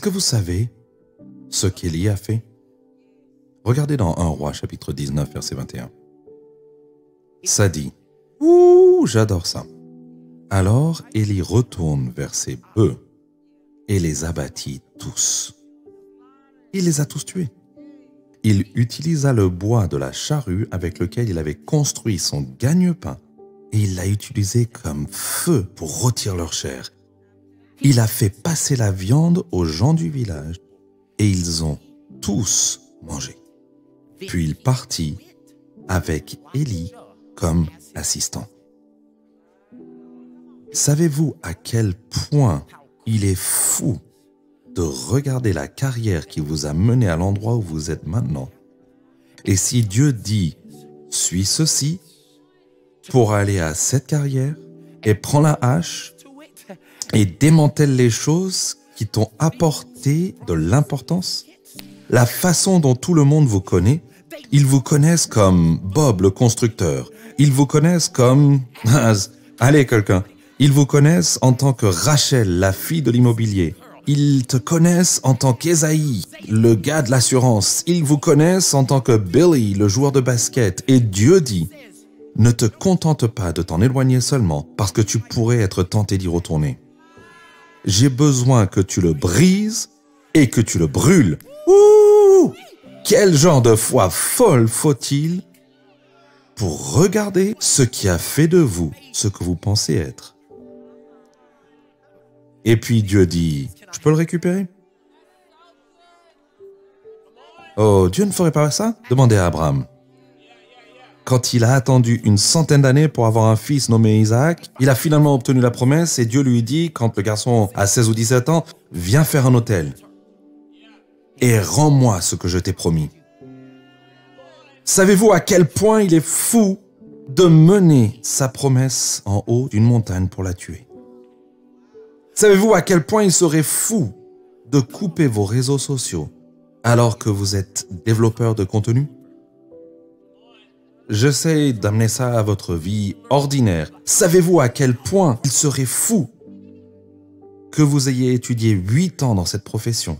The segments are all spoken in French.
que vous savez ce qu'Élie a fait? Regardez dans 1 Roi, chapitre 19, verset 21. Ça dit, « Ouh, j'adore ça. » Alors Élie retourne vers ses bœufs et les abattit tous. Il les a tous tués. Il utilisa le bois de la charrue avec lequel il avait construit son gagne-pain et il l'a utilisé comme feu pour rôtir leur chair. Il a fait passer la viande aux gens du village et ils ont tous mangé. Puis il partit avec Élie comme assistant. Savez-vous à quel point il est fou de regarder la carrière qui vous a mené à l'endroit où vous êtes maintenant? Et si Dieu dit « suis ceci » pour aller à cette carrière et prends la hache et démantèle les choses qui t'ont apporté de l'importance, la façon dont tout le monde vous connaît, ils vous connaissent comme Bob le constructeur, ils vous connaissent comme... Allez quelqu'un, ils vous connaissent en tant que Rachel, la fille de l'immobilier. Ils te connaissent en tant qu'Ésaïe, le gars de l'assurance. Ils vous connaissent en tant que Billy, le joueur de basket. Et Dieu dit, ne te contente pas de t'en éloigner seulement parce que tu pourrais être tenté d'y retourner. J'ai besoin que tu le brises et que tu le brûles. Ouh! Quel genre de foi folle faut-il pour regarder ce qui a fait de vous ce que vous pensez être? Et puis Dieu dit, je peux le récupérer? Oh, Dieu ne ferait pas ça? Demandez à Abraham. Quand il a attendu une centaine d'années pour avoir un fils nommé Isaac, il a finalement obtenu la promesse et Dieu lui dit, quand le garçon a 16 ou 17 ans, viens faire un autel et rends-moi ce que je t'ai promis. Savez-vous à quel point il est fou de mener sa promesse en haut d'une montagne pour la tuer? Savez-vous à quel point il serait fou de couper vos réseaux sociaux alors que vous êtes développeur de contenu? J'essaie d'amener ça à votre vie ordinaire. Savez-vous à quel point il serait fou que vous ayez étudié 8 ans dans cette profession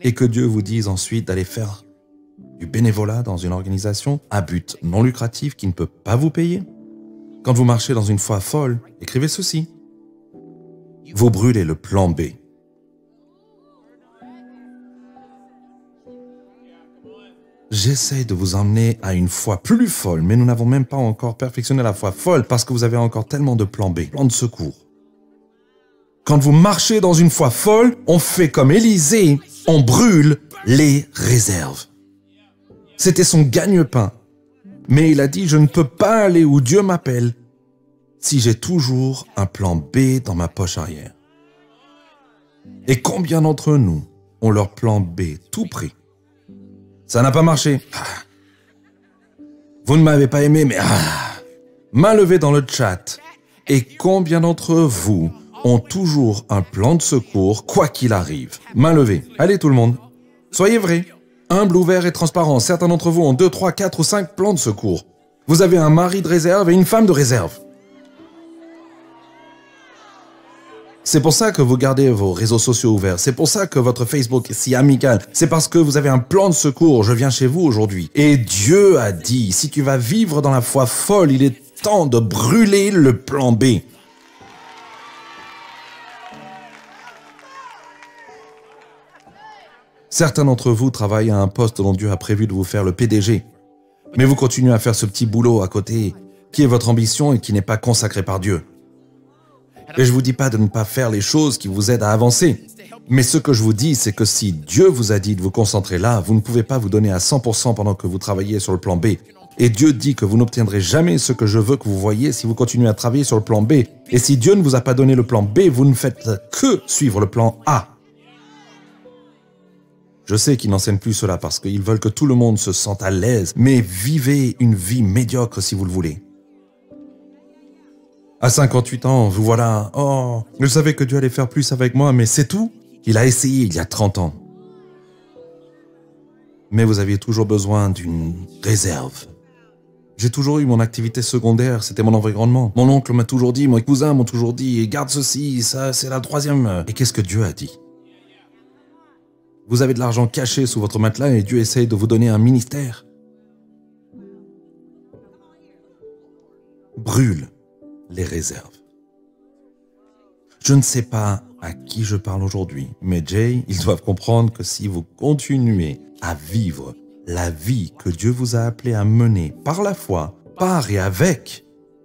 et que Dieu vous dise ensuite d'aller faire du bénévolat dans une organisation à but non lucratif qui ne peut pas vous payer? Quand vous marchez dans une foi folle, écrivez ceci. Vous brûlez le plan B. J'essaie de vous emmener à une foi plus folle, mais nous n'avons même pas encore perfectionné la foi folle parce que vous avez encore tellement de plans B, plans de secours. Quand vous marchez dans une foi folle, on fait comme Élisée, on brûle les réserves. C'était son gagne-pain. Mais il a dit, je ne peux pas aller où Dieu m'appelle si j'ai toujours un plan B dans ma poche arrière. Et combien d'entre nous ont leur plan B tout pris? Ça n'a pas marché. Vous ne m'avez pas aimé, mais main levée dans le chat. Et combien d'entre vous ont toujours un plan de secours, quoi qu'il arrive? Main levée. Allez tout le monde. Soyez vrais. Humble, ouvert et transparent. Certains d'entre vous ont 2, 3, 4 ou 5 plans de secours. Vous avez un mari de réserve et une femme de réserve. C'est pour ça que vous gardez vos réseaux sociaux ouverts. C'est pour ça que votre Facebook est si amical. C'est parce que vous avez un plan de secours. Je viens chez vous aujourd'hui. Et Dieu a dit, si tu vas vivre dans la foi folle, il est temps de brûler le plan B. Certains d'entre vous travaillent à un poste dont Dieu a prévu de vous faire le PDG. Mais vous continuez à faire ce petit boulot à côté, qui est votre ambition et qui n'est pas consacré par Dieu. Et je vous dis pas de ne pas faire les choses qui vous aident à avancer. Mais ce que je vous dis, c'est que si Dieu vous a dit de vous concentrer là, vous ne pouvez pas vous donner à 100% pendant que vous travaillez sur le plan B. Et Dieu dit que vous n'obtiendrez jamais ce que je veux que vous voyez si vous continuez à travailler sur le plan B. Et si Dieu ne vous a pas donné le plan B, vous ne faites que suivre le plan A. Je sais qu'ils n'enseignent plus cela parce qu'ils veulent que tout le monde se sente à l'aise, mais vivez une vie médiocre si vous le voulez. À 58 ans, vous voilà, oh, je savais que Dieu allait faire plus avec moi, mais c'est tout. Il a essayé il y a 30 ans. Mais vous aviez toujours besoin d'une réserve. J'ai toujours eu mon activité secondaire, c'était mon environnement. Mon oncle m'a toujours dit, mon cousin m'a toujours dit, garde ceci, ça c'est la troisième. Et qu'est-ce que Dieu a dit? Vous avez de l'argent caché sous votre matelas et Dieu essaye de vous donner un ministère. Brûle les réserves. Je ne sais pas à qui je parle aujourd'hui, mais Jay, ils doivent comprendre que si vous continuez à vivre la vie que Dieu vous a appelé à mener par la foi, par et avec,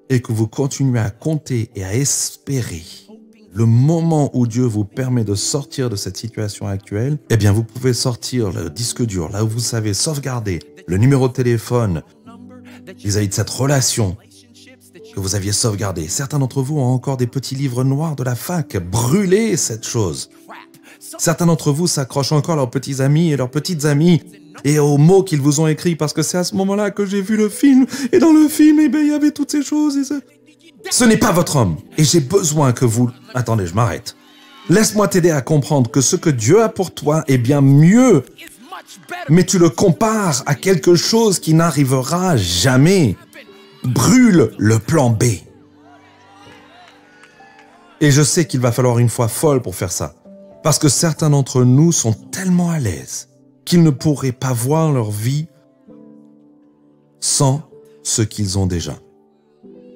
et que vous continuez à compter et à espérer le moment où Dieu vous permet de sortir de cette situation actuelle, eh bien vous pouvez sortir le disque dur, là où vous savez sauvegarder le numéro de téléphone vis-à-vis de cette relation que vous aviez sauvegardée. Certains d'entre vous ont encore des petits livres noirs de la fac. Brûlez cette chose. Certains d'entre vous s'accrochent encore à leurs petits amis et leurs petites amies et aux mots qu'ils vous ont écrits parce que c'est à ce moment-là que j'ai vu le film. Et dans le film, eh bien, il y avait toutes ces choses. Ce n'est pas votre homme. Et j'ai besoin que vous... Attendez, je m'arrête. Laisse-moi t'aider à comprendre que ce que Dieu a pour toi est bien mieux. Mais tu le compares à quelque chose qui n'arrivera jamais. Brûle le plan B. Et je sais qu'il va falloir une foi folle pour faire ça. Parce que certains d'entre nous sont tellement à l'aise qu'ils ne pourraient pas voir leur vie sans ce qu'ils ont déjà.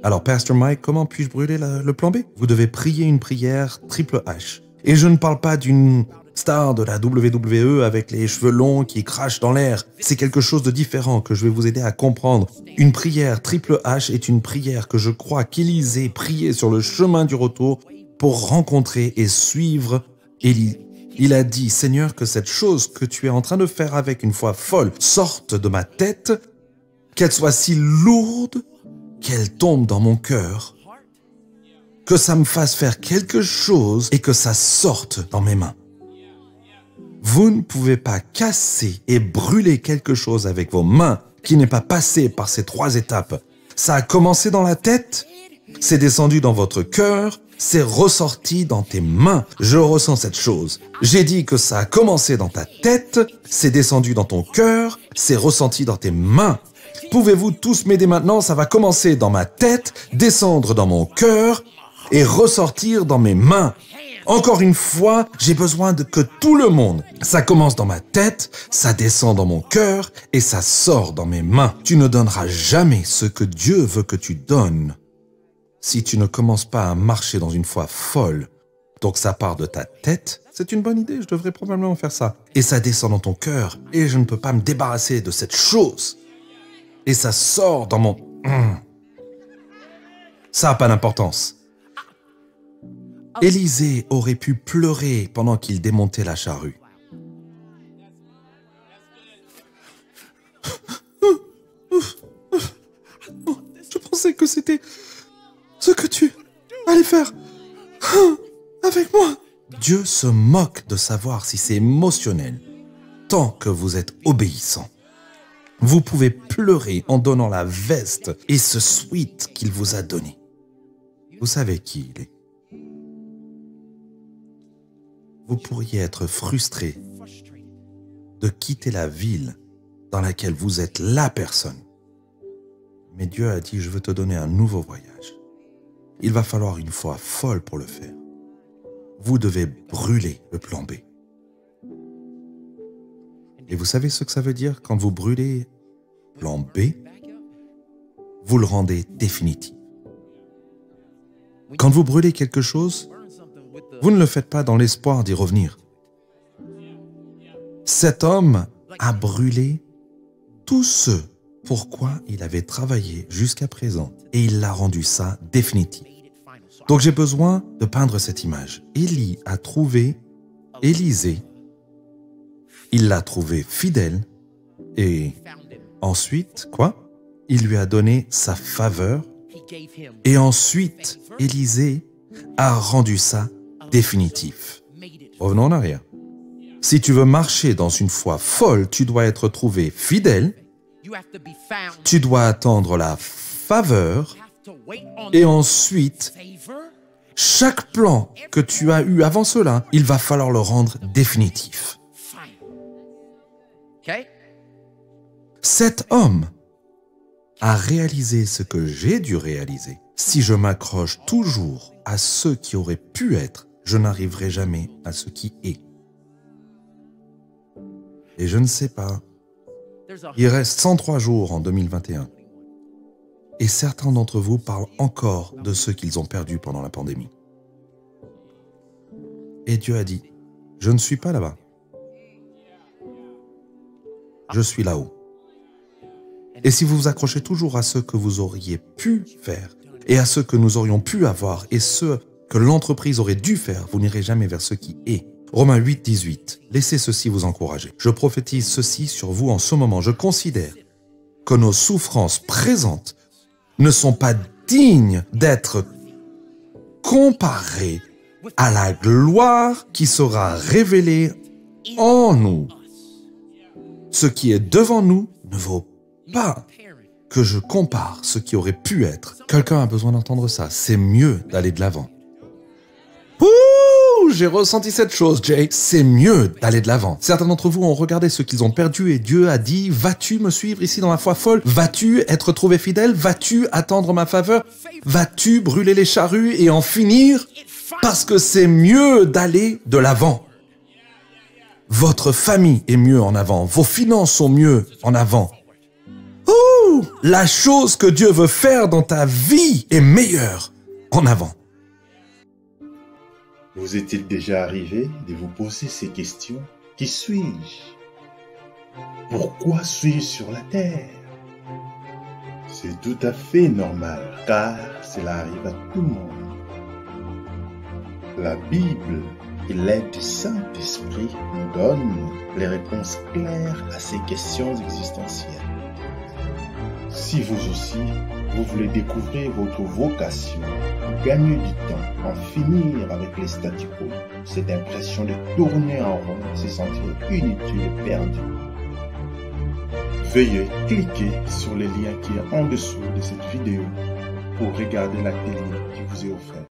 Alors, Pastor Mike, comment puis-je brûler le plan B? Vous devez prier une prière triple H. Et je ne parle pas d'une star de la WWE avec les cheveux longs qui crachent dans l'air. C'est quelque chose de différent que je vais vous aider à comprendre. Une prière triple H est une prière que je crois qu'Élisée priait sur le chemin du retour pour rencontrer et suivre Élie. Il a dit, Seigneur, que cette chose que tu es en train de faire avec une foi folle sorte de ma tête, qu'elle soit si lourde qu'elle tombe dans mon cœur, que ça me fasse faire quelque chose et que ça sorte dans mes mains. Vous ne pouvez pas casser et brûler quelque chose avec vos mains qui n'est pas passé par ces 3 étapes. Ça a commencé dans la tête, c'est descendu dans votre cœur, c'est ressorti dans tes mains. Je ressens cette chose. J'ai dit que ça a commencé dans ta tête, c'est descendu dans ton cœur, c'est ressenti dans tes mains. Pouvez-vous tous m'aider maintenant? Ça va commencer dans ma tête, descendre dans mon cœur et ressortir dans mes mains. Encore une fois, j'ai besoin que tout le monde, ça commence dans ma tête, ça descend dans mon cœur et ça sort dans mes mains. Tu ne donneras jamais ce que Dieu veut que tu donnes si tu ne commences pas à marcher dans une foi folle. Donc ça part de ta tête, c'est une bonne idée, je devrais probablement faire ça. Et ça descend dans ton cœur et je ne peux pas me débarrasser de cette chose. Et ça sort dans mon... Ça n'a pas d'importance. Élisée aurait pu pleurer pendant qu'il démontait la charrue. Je pensais que c'était ce que tu allais faire avec moi. Dieu se moque de savoir si c'est émotionnel tant que vous êtes obéissant. Vous pouvez pleurer en donnant la veste et ce sweat qu'il vous a donné. Vous savez qui il est. Vous pourriez être frustré de quitter la ville dans laquelle vous êtes la personne. Mais Dieu a dit, je veux te donner un nouveau voyage. Il va falloir une foi folle pour le faire. Vous devez brûler le plan B. Et vous savez ce que ça veut dire quand vous brûlez plan B? Vous le rendez définitif. Quand vous brûlez quelque chose, vous ne le faites pas dans l'espoir d'y revenir. Cet homme a brûlé tout ce pourquoi il avait travaillé jusqu'à présent et il l'a rendu ça définitif. Donc j'ai besoin de peindre cette image. Élie a trouvé Élisée, il l'a trouvé fidèle et ensuite, quoi? Il lui a donné sa faveur et ensuite Élisée a rendu ça définitif. Revenons en arrière. Si tu veux marcher dans une foi folle, tu dois être trouvé fidèle, tu dois attendre la faveur et ensuite, chaque plan que tu as eu avant cela, il va falloir le rendre définitif. Cet homme a réalisé ce que j'ai dû réaliser. Si je m'accroche toujours à ce qui aurait pu être, je n'arriverai jamais à ce qui est. Et je ne sais pas. Il reste 103 jours en 2021. Et certains d'entre vous parlent encore de ceux qu'ils ont perdus pendant la pandémie. Et Dieu a dit, je ne suis pas là-bas. Je suis là-haut. Et si vous vous accrochez toujours à ce que vous auriez pu faire, et à ce que nous aurions pu avoir, et ce que l'entreprise aurait dû faire, vous n'irez jamais vers ce qui est. Romains 8, 18. Laissez ceci vous encourager. Je prophétise ceci sur vous en ce moment. Je considère que nos souffrances présentes ne sont pas dignes d'être comparées à la gloire qui sera révélée en nous. Ce qui est devant nous ne vaut pas que je compare ce qui aurait pu être. Quelqu'un a besoin d'entendre ça. C'est mieux d'aller de l'avant. Ouh, j'ai ressenti cette chose, Jay. C'est mieux d'aller de l'avant. Certains d'entre vous ont regardé ce qu'ils ont perdu et Dieu a dit, vas-tu me suivre ici dans la foi folle? Vas-tu être trouvé fidèle? Vas-tu attendre ma faveur? Vas-tu brûler les charrues et en finir? Parce que c'est mieux d'aller de l'avant. Votre famille est mieux en avant. Vos finances sont mieux en avant. Ouh, la chose que Dieu veut faire dans ta vie est meilleure en avant. Vous est-il déjà arrivé de vous poser ces questions? Qui suis-je? Pourquoi suis-je sur la terre? C'est tout à fait normal, car cela arrive à tout le monde. La Bible et l'aide du Saint-Esprit nous donnent les réponses claires à ces questions existentielles. Si vous aussi, vous voulez découvrir votre vocation, gagner du temps, en finir avec les statu quo, cette impression de tourner en rond, se sentir inutile et perdu, veuillez cliquer sur le lien qui est en dessous de cette vidéo pour regarder l'atelier qui vous est offert.